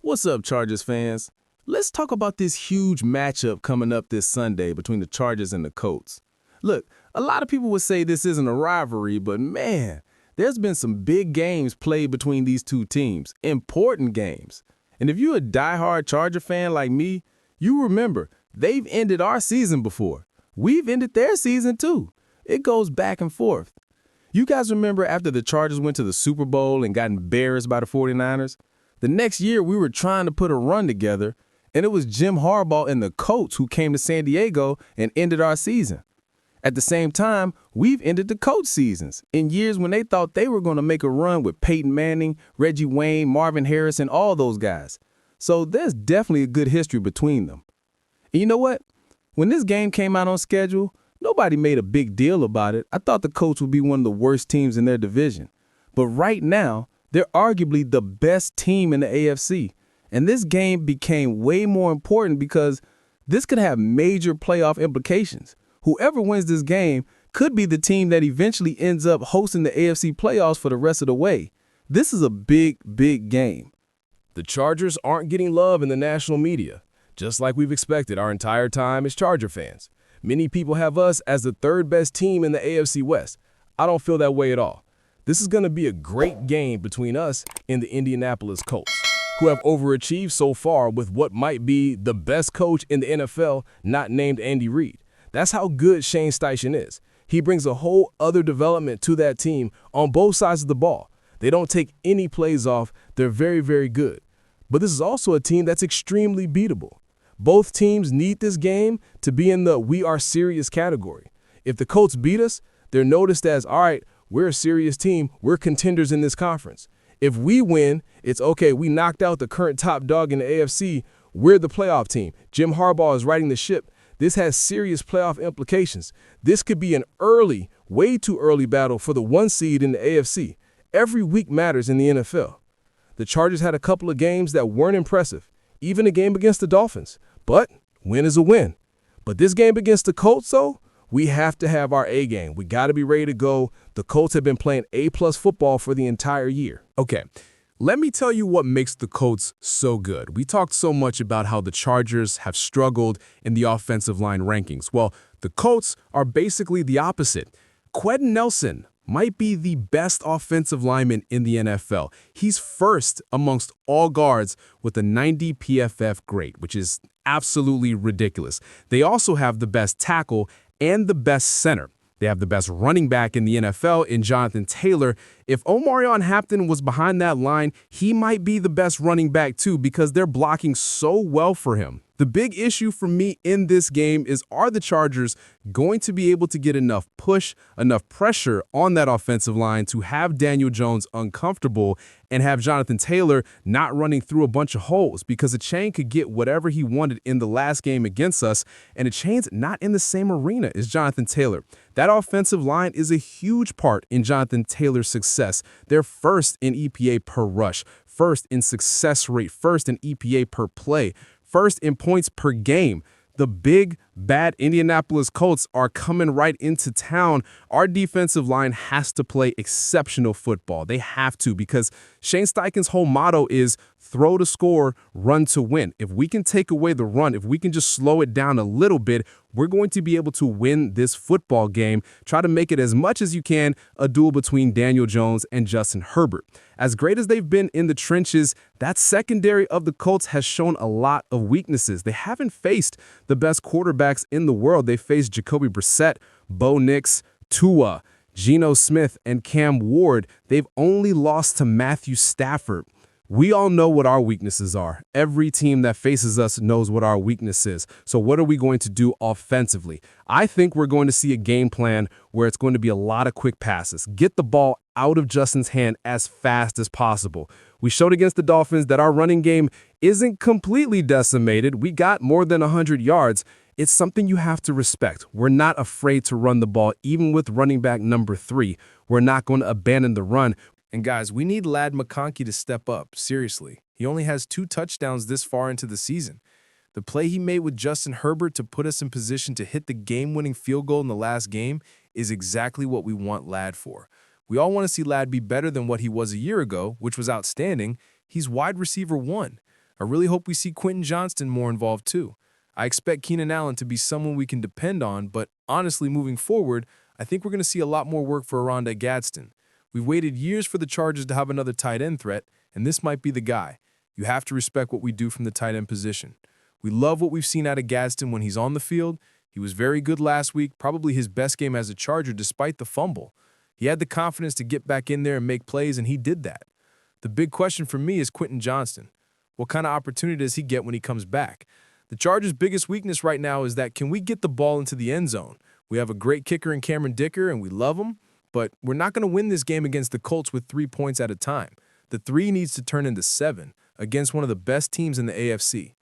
What's up, Chargers fans? Let's talk about this huge matchup coming up this Sunday between the Chargers and the Colts. Look, a lot of people would say this isn't a rivalry, but man, there's been some big games played between these two teams, important games. And if you're a diehard Charger fan like me, you remember they've ended our season before. We've ended their season too. It goes back and forth. You guys remember after the Chargers went to the Super Bowl and got embarrassed by the 49ers? The next year, we were trying to put a run together, and it was Jim Harbaugh and the Colts who came to San Diego and ended our season. At the same time, we've ended the Colts seasons in years when they thought they were going to make a run with Peyton Manning, Reggie Wayne, Marvin Harrison, all those guys. So there's definitely a good history between them. And you know what? When this game came out on schedule, nobody made a big deal about it. I thought the Colts would be one of the worst teams in their division. But right now, they're arguably the best team in the AFC. And this game became way more important because this could have major playoff implications. Whoever wins this game could be the team that eventually ends up hosting the AFC playoffs for the rest of the way. This is a big, big game. The Chargers aren't getting love in the national media, just like we've expected our entire time as Charger fans. Many people have us as the third best team in the AFC West. I don't feel that way at all. This is going to be a great game between us and the Indianapolis Colts, who have overachieved so far with what might be the best coach in the NFL, not named Andy Reid. That's how good Shane Steichen is. He brings a whole other development to that team on both sides of the ball. They don't take any plays off. They're very, very good. But this is also a team that's extremely beatable. Both teams need this game to be in the we are serious category. If the Colts beat us, they're noticed as, all right, we're a serious team. We're contenders in this conference. If we win, it's okay. We knocked out the current top dog in the AFC. We're the playoff team. Jim Harbaugh is riding the ship. This has serious playoff implications. This could be an early, way too early battle for the 1 seed in the AFC. Every week matters in the NFL. The Chargers had a couple of games that weren't impressive, even a game against the Dolphins. But win is a win. But this game against the Colts, though, we have to have our A game. We got to be ready to go. The Colts have been playing A-plus football for the entire year. Okay, let me tell you what makes the Colts so good. We talked so much about how the Chargers have struggled in the offensive line rankings. Well, the Colts are basically the opposite. Quentin Nelson might be the best offensive lineman in the NFL. He's first amongst all guards with a 90 PFF grade, which is absolutely ridiculous. They also have the best tackle and the best center. They have the best running back in the NFL in Jonathan Taylor. If Omarion Hampton was behind that line, he might be the best running back too because they're blocking so well for him. The big issue for me in this game is, are the Chargers going to be able to get enough push, enough pressure on that offensive line to have Daniel Jones uncomfortable and have Jonathan Taylor not running through a bunch of holes? Because Achane could get whatever he wanted in the last game against us, and Achane's not in the same arena as Jonathan Taylor. That offensive line is a huge part in Jonathan Taylor's success. They're first in EPA per rush, first in success rate, first in EPA per play, first in points per game. The big, bad Indianapolis Colts are coming right into town. Our defensive line has to play exceptional football. They have to, because Shane Steichen's whole motto is throw to score, run to win. If we can take away the run, if we can just slow it down a little bit, we're going to be able to win this football game. Try to make it as much as you can a duel between Daniel Jones and Justin Herbert. As great as they've been in the trenches, that secondary of the Colts has shown a lot of weaknesses. They haven't faced the best quarterbacks in the world. They faced Jacoby Brissett, Bo Nix, Tua, Geno Smith, and Cam Ward. They've only lost to Matthew Stafford. We all know what our weaknesses are. Every team that faces us knows what our weakness is. So what are we going to do offensively? I think we're going to see a game plan where it's going to be a lot of quick passes. Get the ball out of Justin's hand as fast as possible. We showed against the Dolphins that our running game isn't completely decimated. We got more than 100 yards. It's something you have to respect. We're not afraid to run the ball, even with running back number 3. We're not going to abandon the run. And guys, we need lad McConkey to step up, seriously. He only has 2 touchdowns this far into the season. The play he made with Justin Herbert to put us in position to hit the game-winning field goal in the last game is exactly what we want Lad for. We all want to see Lad be better than what he was a year ago, which was outstanding. He's wide receiver 1. I really hope we see Quentin Johnston more involved too. I expect Keenan Allen to be someone we can depend on, but honestly, moving forward, I think we're going to see a lot more work for Oronde Gadsden. We've waited years for the Chargers to have another tight end threat, and this might be the guy. You have to respect what we do from the tight end position. We love what we've seen out of Gadsden when he's on the field. He was very good last week, probably his best game as a Charger despite the fumble. He had the confidence to get back in there and make plays, and he did that. The big question for me is Quentin Johnston. What kind of opportunity does he get when he comes back? The Chargers' biggest weakness right now is that can we get the ball into the end zone? We have a great kicker in Cameron Dicker, and we love him, but we're not going to win this game against the Colts with 3 points at a time. The 3 needs to turn into 7 against one of the best teams in the AFC.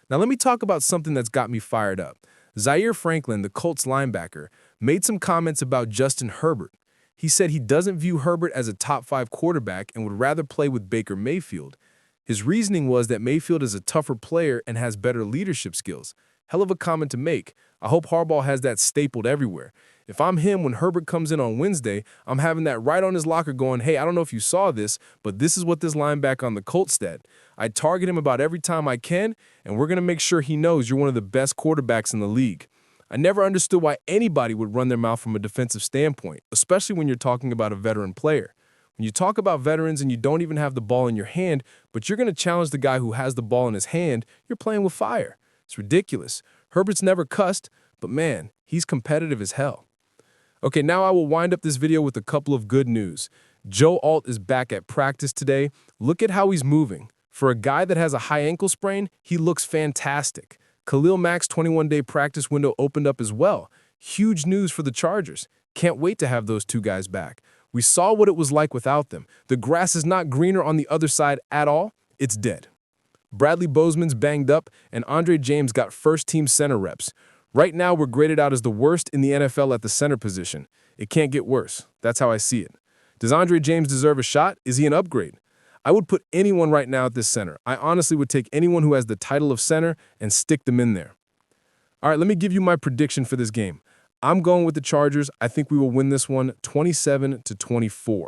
Now let me talk about something that's got me fired up. Zaire Franklin, the Colts linebacker, made some comments about Justin Herbert. He said he doesn't view Herbert as a top 5 quarterback and would rather play with Baker Mayfield. His reasoning was that Mayfield is a tougher player and has better leadership skills. Hell of a comment to make. I hope Harbaugh has that stapled everywhere. If I'm him, when Herbert comes in on Wednesday, I'm having that right on his locker going, hey, I don't know if you saw this, but this is what this linebacker on the Colts said. I target him about every time I can, and we're going to make sure he knows you're one of the best quarterbacks in the league. I never understood why anybody would run their mouth from a defensive standpoint, especially when you're talking about a veteran player. When you talk about veterans and you don't even have the ball in your hand, but you're going to challenge the guy who has the ball in his hand, you're playing with fire. It's ridiculous. Herbert's never cussed, but man, he's competitive as hell. Okay, now I will wind up this video with a couple of good news. Joe Alt is back at practice today. Look at how he's moving. For a guy that has a high ankle sprain, he looks fantastic. Khalil Mack's 21-day practice window opened up as well. Huge news for the Chargers. Can't wait to have those 2 guys back. We saw what it was like without them. The grass is not greener on the other side at all. It's dead. Bradley Bozeman's banged up, and Andre James got first-team center reps. Right now, we're graded out as the worst in the NFL at the center position. It can't get worse. That's how I see it. Does Andre James deserve a shot? Is he an upgrade? I would put anyone right now at this center. I honestly would take anyone who has the title of center and stick them in there. All right, let me give you my prediction for this game. I'm going with the Chargers. I think we will win this one 27-24.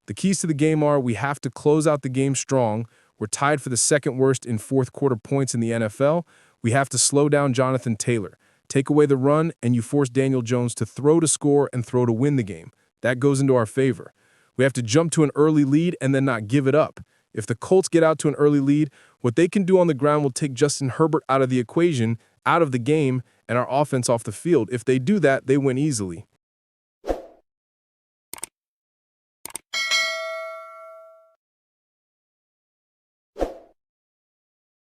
The keys to the game are we have to close out the game strong. We're tied for the second worst in fourth quarter points in the NFL. We have to slow down Jonathan Taylor. Take away the run, and you force Daniel Jones to throw to score and throw to win the game. That goes into our favor. We have to jump to an early lead and then not give it up. If the Colts get out to an early lead, what they can do on the ground will take Justin Herbert out of the equation, out of the game, and our offense off the field. If they do that, they win easily.